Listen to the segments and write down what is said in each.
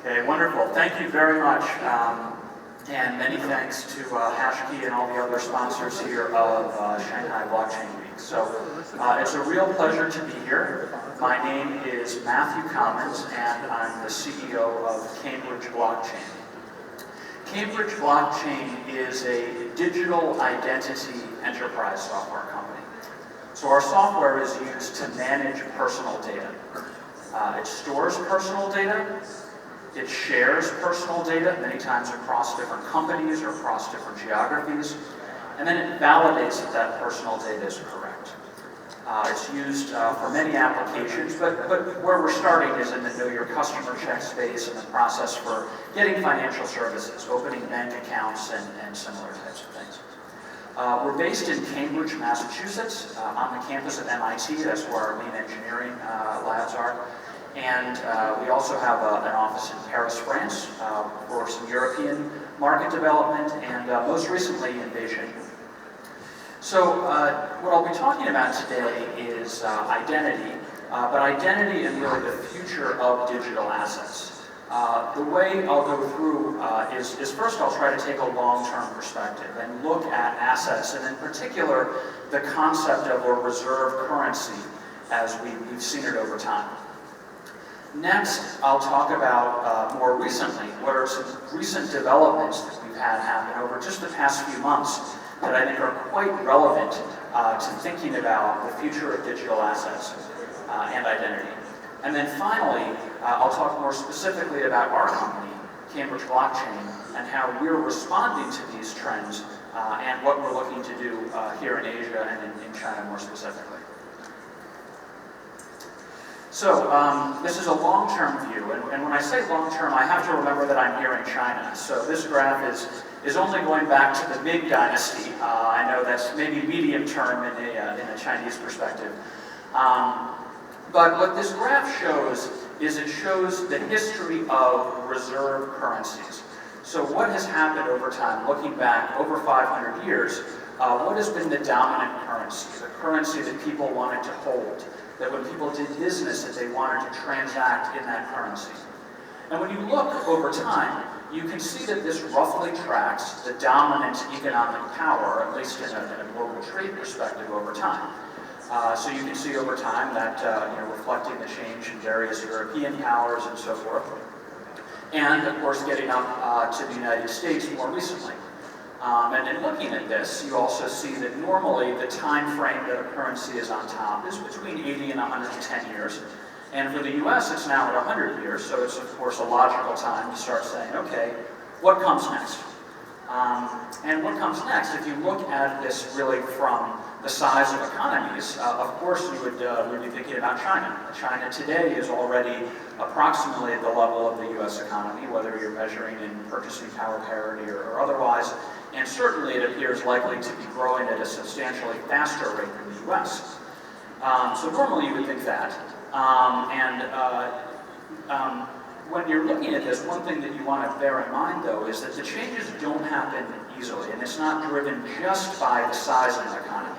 Okay, wonderful. Thank you very much. And many thanks to HashKey and all the other sponsors here of Shanghai Blockchain Week. So it's a real pleasure to be here. My name is Matthew Commons, and I'm the CEO of Cambridge Blockchain. Cambridge Blockchain is a digital identity enterprise software company. So our software is used to manage personal data. It stores personal data. It shares personal data, many times across different companies or across different geographies, and then it validates that that personal data is correct. It's used for many applications, but where we're starting is in the Know Your Customer check space and the process for getting financial services, opening bank accounts, and similar types of things. We're based in Cambridge, Massachusetts, on the campus of MIT. That's where our main engineering labs are. And we also have an office in Paris, France, for some European market development, and most recently in Beijing. So what I'll be talking about today is identity, but identity and really the future of digital assets. The way I'll go through is first I'll try to take a long-term perspective and look at assets, and in particular the concept of a reserve currency as we've seen it over time. Next, I'll talk about more recently, what are some recent developments that we've had happen over just the past few months that I think are quite relevant to thinking about the future of digital assets and identity. And then finally, I'll talk more specifically about our company, Cambridge Blockchain, and how we're responding to these trends and what we're looking to do here in Asia and in China more specifically. So this is a long-term view, and when I say long-term, I have to remember that I'm here in China. So this graph is only going back to the Ming Dynasty. I know that's maybe medium-term in a Chinese perspective. But what this graph shows is it shows the history of reserve currencies. So what has happened over time, looking back over 500 years, what has been the dominant currency, the currency that people wanted to hold, that when people did business that they wanted to transact in that currency. And when you look over time, you can see that this roughly tracks the dominant economic power, at least in a global trade perspective over time. So you can see over time that, reflecting the change in various European powers and so forth. And of course getting up to the United States more recently. And in looking at this, you also see that normally the time frame that a currency is on top is between 80 and 110 years. And for the US, it's now at 100 years, so it's of course a logical time to start saying, okay, what comes next? And what comes next, if you look at this really from the size of economies, of course you would be thinking about China. China today is already approximately at the level of the US economy, whether you're measuring in purchasing power parity or otherwise. And certainly it appears likely to be growing at a substantially faster rate than the US. So normally you would think that. When you're looking at this, one thing that you want to bear in mind though is that the changes don't happen easily, and it's not driven just by the size of the economy.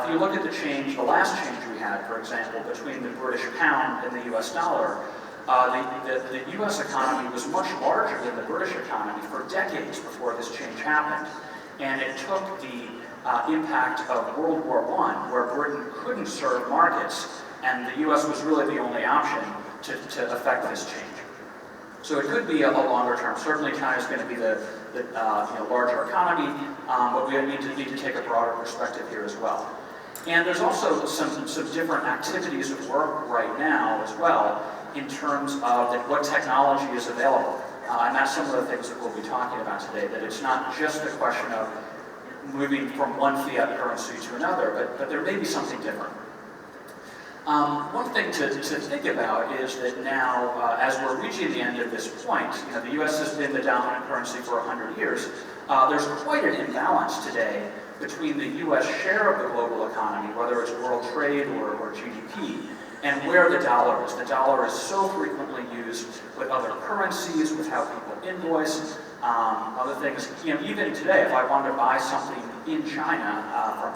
If you look at the last change we had, for example, between the British pound and the US dollar, the US economy was much larger than the British economy for decades before this change happened. And it took the impact of World War I, where Britain couldn't serve markets, and the US was really the only option to affect this change. So it could be a longer term. Certainly China is going to be the larger economy, but we need to take a broader perspective here as well. And there's also some different activities at work right now as well in terms of what technology is available. And that's some of the things that we'll be talking about today, that it's not just a question of moving from one fiat currency to another, but there may be something different. One thing to think about is that now, as we're reaching the end of this point, the US has been the dominant currency for 100 years. There's quite an imbalance today between the US share of the global economy, whether it's world trade or GDP, and where the dollar is. The dollar is so frequently used with other currencies, with how people invoice, other things. Even today, if I wanted to buy something in China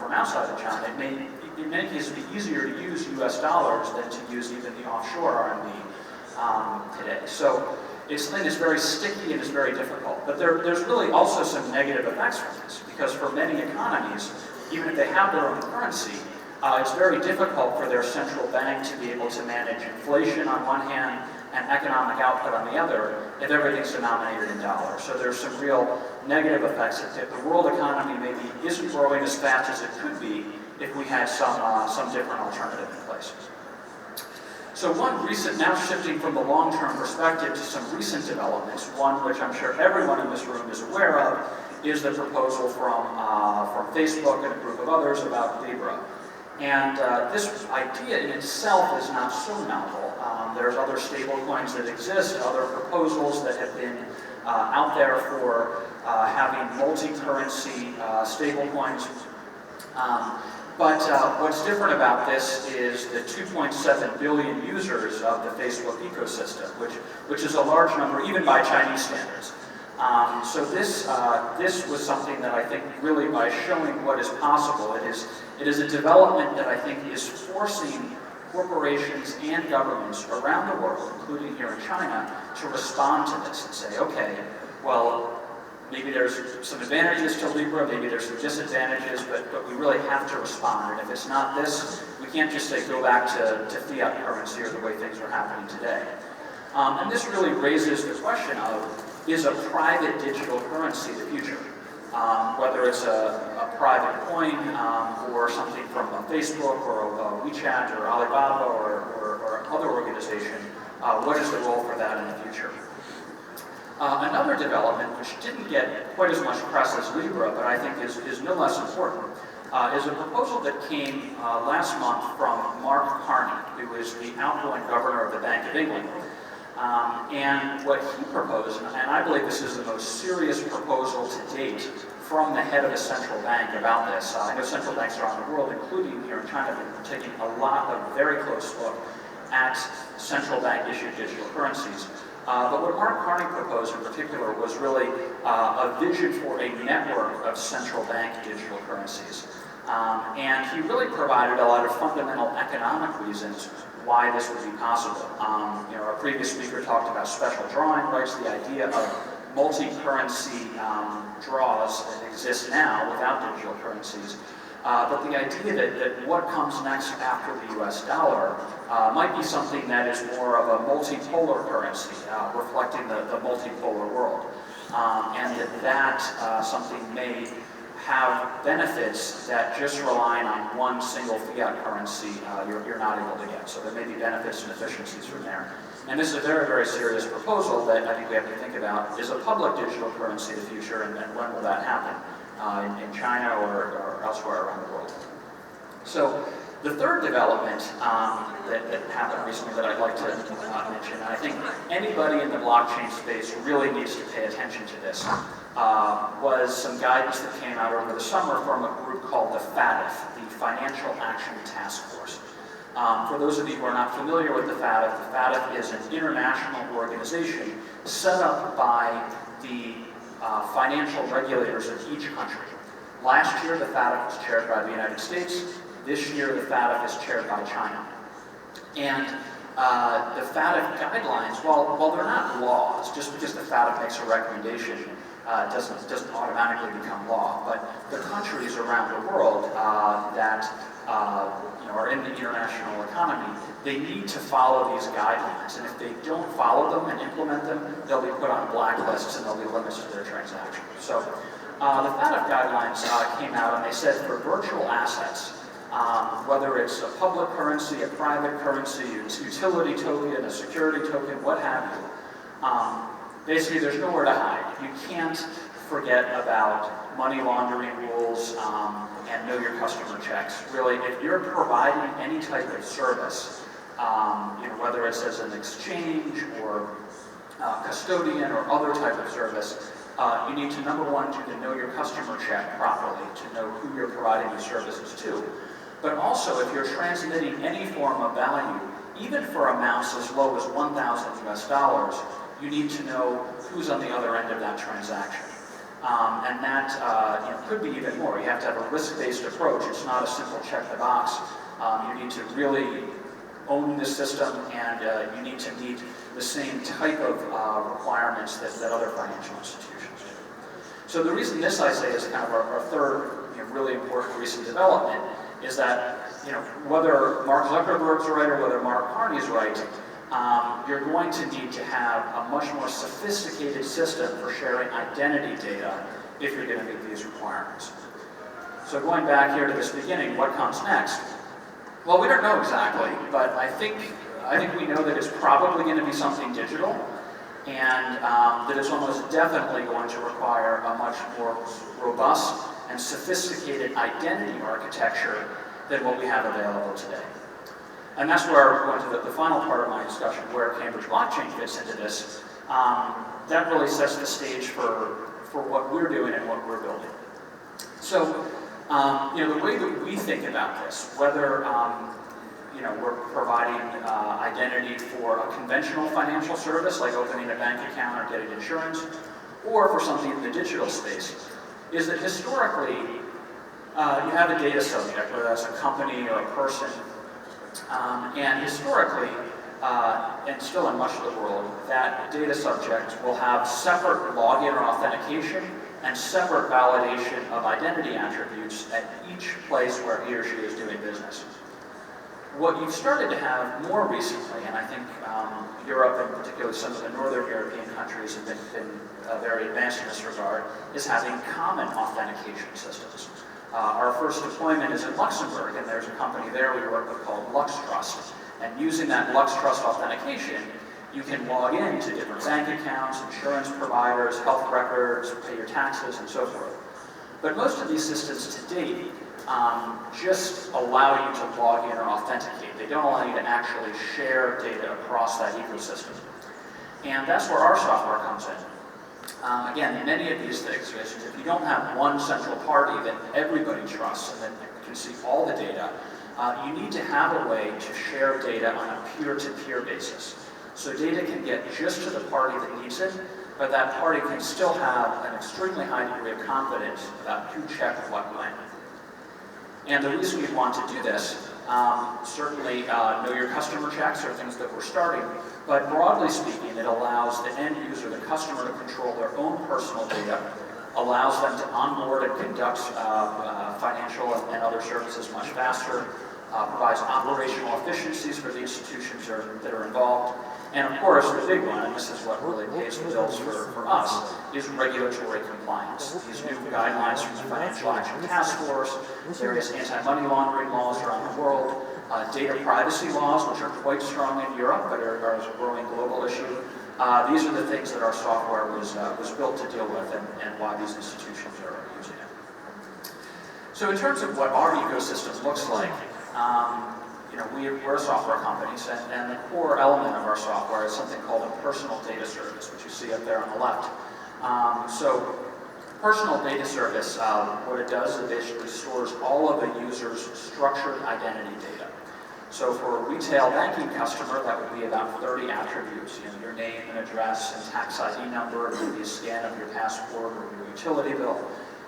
from outside of China, it may, in many cases, be easier to use US dollars than to use even the offshore RMB today. So it's very sticky and it's very difficult. But there's really also some negative effects from this, because for many economies, even if they have their own currency, it's very difficult for their central bank to be able to manage inflation on one hand and economic output on the other if everything's denominated in dollars. So there's some real negative effects. If the world economy maybe isn't growing as fast as it could be if we had some different alternative in place. So now shifting from the long-term perspective to some recent developments, one which I'm sure everyone in this room is aware of is the proposal from Facebook and a group of others about Libra. And this idea in itself is not so novel. There's other stable coins that exist, other proposals that have been out there for having multi-currency stable coins. But what's different about this is the 2.7 billion users of the Facebook ecosystem, which is a large number even by Chinese standards. So this was something that I think really, by showing what is possible, it is a development that I think is forcing corporations and governments around the world, including here in China, to respond to this and say, okay, well, maybe there's some advantages to Libra, maybe there's some disadvantages, but we really have to respond. And if it's not this, we can't just say go back to fiat currency or the way things are happening today. And this really raises the question of, is a private digital currency the future? Whether it's a private coin or something from a Facebook or a WeChat or Alibaba or other organization, what is the role for that in the future? Another development, which didn't get quite as much press as Libra, but I think is no less important, is a proposal that came last month from Mark Carney, who is the outgoing governor of the Bank of England. And what he proposed, and I believe this is the most serious proposal to date from the head of a central bank about this. I know central banks around the world, including here in China, have been taking a lot of very close look at central bank issued digital currencies. But what Mark Carney proposed in particular was really a vision for a network of central bank digital currencies. And he really provided a lot of fundamental economic reasons why this would be possible. Our previous speaker talked about special drawing rights, the idea of multi-currency draws that exist now without digital currencies. But the idea that what comes next after the US dollar might be something that is more of a multipolar currency, reflecting the multipolar world. And that something may have benefits that just relying on one single fiat currency you're not able to get. So there may be benefits and efficiencies from there. And this is a very, very serious proposal that I think we have to think about. Is a public digital currency the future, and when will that happen? In China or elsewhere around the world. So the third development that happened recently that I'd like to mention, and I think anybody in the blockchain space really needs to pay attention to this, was some guidance that came out over the summer from a group called the FATF, the Financial Action Task Force. For those of you who are not familiar with the FATF is an international organization set up by the financial regulators of each country. Last year, the FATF was chaired by the United States. This year, the FATF is chaired by China. And the FATF guidelines, while they're not laws, just because the FATF makes a recommendation doesn't automatically become law. But the countries around the world that are in the international economy, they need to follow these guidelines. And if they don't follow them and implement them, they'll be put on blacklists and there'll be limits to their transactions. So the FATF guidelines came out and they said for virtual assets, whether it's a public currency, a private currency, a utility token, a security token, what have you, basically there's nowhere to hide. You can't forget about money laundering rules and know your customer checks. Really, if you're providing any type of service, whether it's as an exchange or custodian or other type of service, you need to, number one, to know your customer check properly, to know who you're providing the services to. But also, if you're transmitting any form of value, even for amounts as low as $1,000 US, you need to know who's on the other end of that transaction. And that could be even more. You have to have a risk-based approach. It's not a simple check the box. You need to really own the system, and you need to meet the same type of requirements that other financial institutions do. So the reason this, I say, is kind of our third really important recent development is that whether Mark Zuckerberg's right or whether Mark Carney's right, you're going to need to have a much more sophisticated system for sharing identity data if you're going to meet these requirements. So going back here to this beginning, what comes next? Well, we don't know exactly, but I think we know that it's probably going to be something digital, and that it's almost definitely going to require a much more robust and sophisticated identity architecture than what we have available today. And that's where we're going to the final part of my discussion, where Cambridge Blockchain fits into this. That really sets the stage for what we're doing and what we're building. So, the way that we think about this, whether we're providing identity for a conventional financial service, like opening a bank account or getting insurance, or for something in the digital space, is that historically, you have a data subject, whether that's a company or a person, and historically, and still in much of the world, that data subject will have separate login or authentication and separate validation of identity attributes at each place where he or she is doing business. What you've started to have more recently, and I think Europe, and particularly some of the northern European countries, have been very advanced in this regard, is having common authentication systems. Our first deployment is in Luxembourg, and there's a company there we work with called LuxTrust. And using that LuxTrust authentication, you can log in to different bank accounts, insurance providers, health records, pay your taxes, and so forth. But most of these systems to date just allow you to log in or authenticate. They don't allow you to actually share data across that ecosystem. And that's where our software comes in. Again, many of these things, if you don't have one central party that everybody trusts and that can see all the data, you need to have a way to share data on a peer-to-peer basis. So data can get just to the party that needs it, but that party can still have an extremely high degree of confidence about who checked what when. And the reason we want to do this, certainly know your customer checks are things that we're starting, but broadly speaking, it allows the end user, the customer, to control their own personal data, allows them to onboard and conduct financial and other services much faster, provides operational efficiencies for the institutions that are involved, and of course, the big one, and this is what really pays the bills for us, is regulatory compliance. These new guidelines from the Financial Action Task Force, various anti-money laundering laws around the world, data privacy laws, which are quite strong in Europe, but are a growing global issue. These are the things that our software was built to deal with, and why these institutions are using it. So in terms of what our ecosystem looks like, we're a software company, and the core element of our software is something called a personal data service, which you see up there on the left. So personal data service, what it does is it basically stores all of a user's structured identity data. So for a retail banking customer, that would be about 30 attributes, your name and address and tax ID number, maybe a scan of your passport or your utility bill.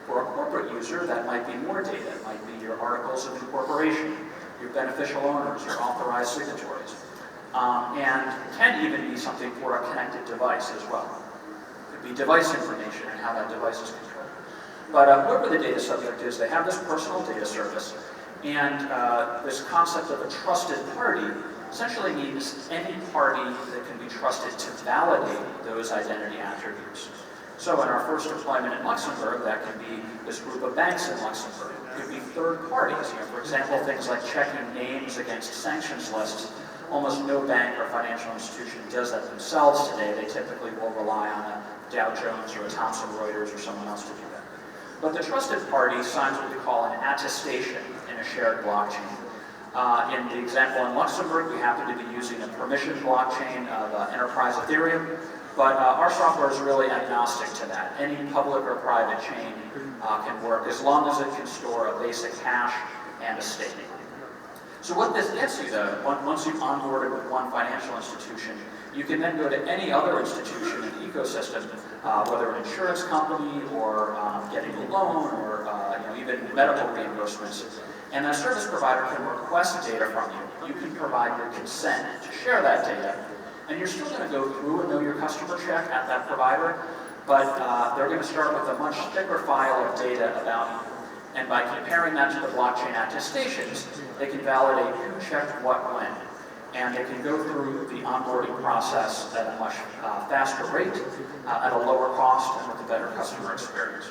For a corporate user, that might be more data. It might be your articles of incorporation, your beneficial owners, your authorized signatories, and can even be something for a connected device as well. It could be device information and how that device is controlled. But whoever the data subject is, they have this personal data service, and this concept of a trusted party essentially means any party that can be trusted to validate those identity attributes. So in our first deployment in Luxembourg, that can be this group of banks in Luxembourg. It could be third parties. For example, things like checking names against sanctions lists. Almost no bank or financial institution does that themselves today. They typically will rely on a Dow Jones or a Thomson Reuters or someone else to do that. But the trusted party signs what we call an attestation in a shared blockchain. In the example in Luxembourg, we happen to be using a permissioned blockchain of Enterprise Ethereum. But our software is really agnostic to that. Any public or private chain can work as long as it can store a basic hash and a stake. So what this gets you, though, once you've onboarded with one financial institution, you can then go to any other institution in the ecosystem, whether an insurance company or getting a loan or even medical reimbursements, And that service provider can request data from you. You can provide your consent to share that data. And you're still going to go through and know your customer check at that provider, but they're going to start with a much thicker file of data about you. And by comparing that to the blockchain attestations, they can validate who checked what when. And they can go through the onboarding process at a much faster rate, at a lower cost, and with a better customer experience.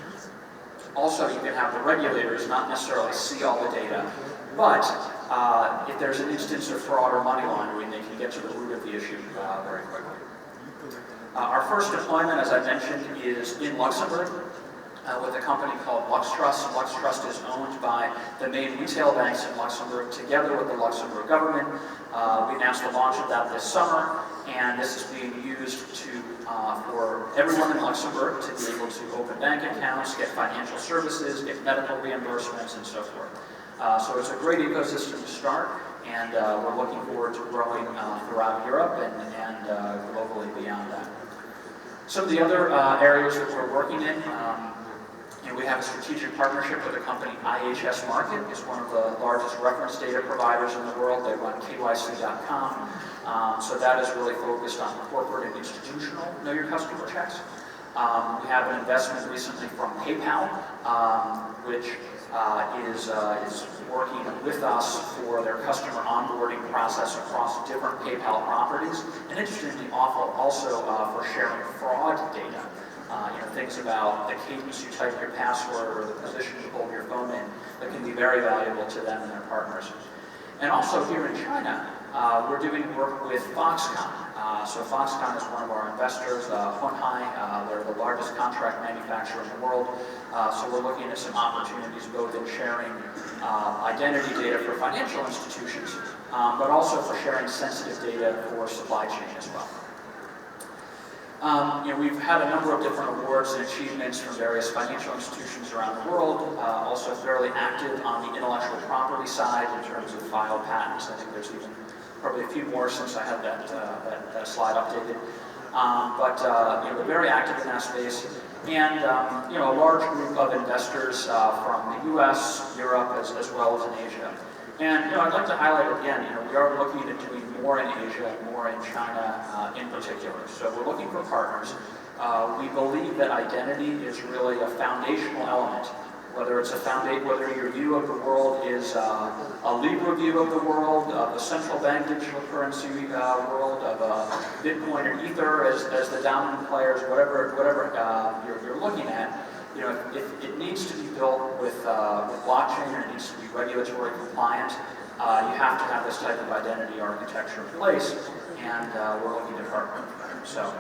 Also, you can have the regulators not necessarily see all the data, but if there's an instance of fraud or money laundering, they can get to the root of the issue very quickly. Our first deployment, as I mentioned, is in Luxembourg with a company called LuxTrust. LuxTrust is owned by the main retail banks in Luxembourg together with the Luxembourg government. We announced the launch of that this summer, and this is being used for everyone in Luxembourg to be able to open bank accounts, get financial services, get medical reimbursements, and so forth. So it's a great ecosystem to start, and we're looking forward to growing throughout Europe and globally beyond that. Some of the other areas that we're working in, we have a strategic partnership with a company, IHS Markit. It's one of the largest reference data providers in the world. They run KYC.com. So that is really focused on corporate and institutional know your customer checks. We have an investment recently from PayPal, which is working with us for their customer onboarding process across different PayPal properties, and interestingly also for sharing fraud data. Things about the cadence you type your password or the position you hold your phone in that can be very valuable to them and their partners. And also here in China, we're doing work with Foxconn. So Foxconn is one of our investors, Honhai. They're the largest contract manufacturer in the world. So we're looking at some opportunities both in sharing identity data for financial institutions, but also for sharing sensitive data for supply chain as well. We've had a number of different awards and achievements from various financial institutions around the world, also fairly active on the intellectual property side in terms of filed patents. I think there's even probably a few more since I had that slide updated. We're very active in that space. And a large group of investors from the US, Europe, as well as in Asia. And I'd like to highlight again, we are looking at doing more in Asia, more in China in particular. So we're looking for partners. We believe that identity is really a foundational element. Whether it's whether your view of the world is a Libra view of the world, of the central bank digital currency world, of Bitcoin or Ether as the dominant players, whatever you're looking at. If it needs to be built with blockchain and it needs to be regulatory compliant, you have to have this type of identity architecture in place, and we're looking to partner with them. So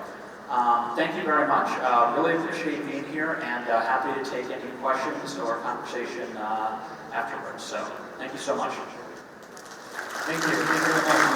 thank you very much. Really appreciate being here, and happy to take any questions or conversation afterwards. So thank you so much. Thank you. Thank you very much.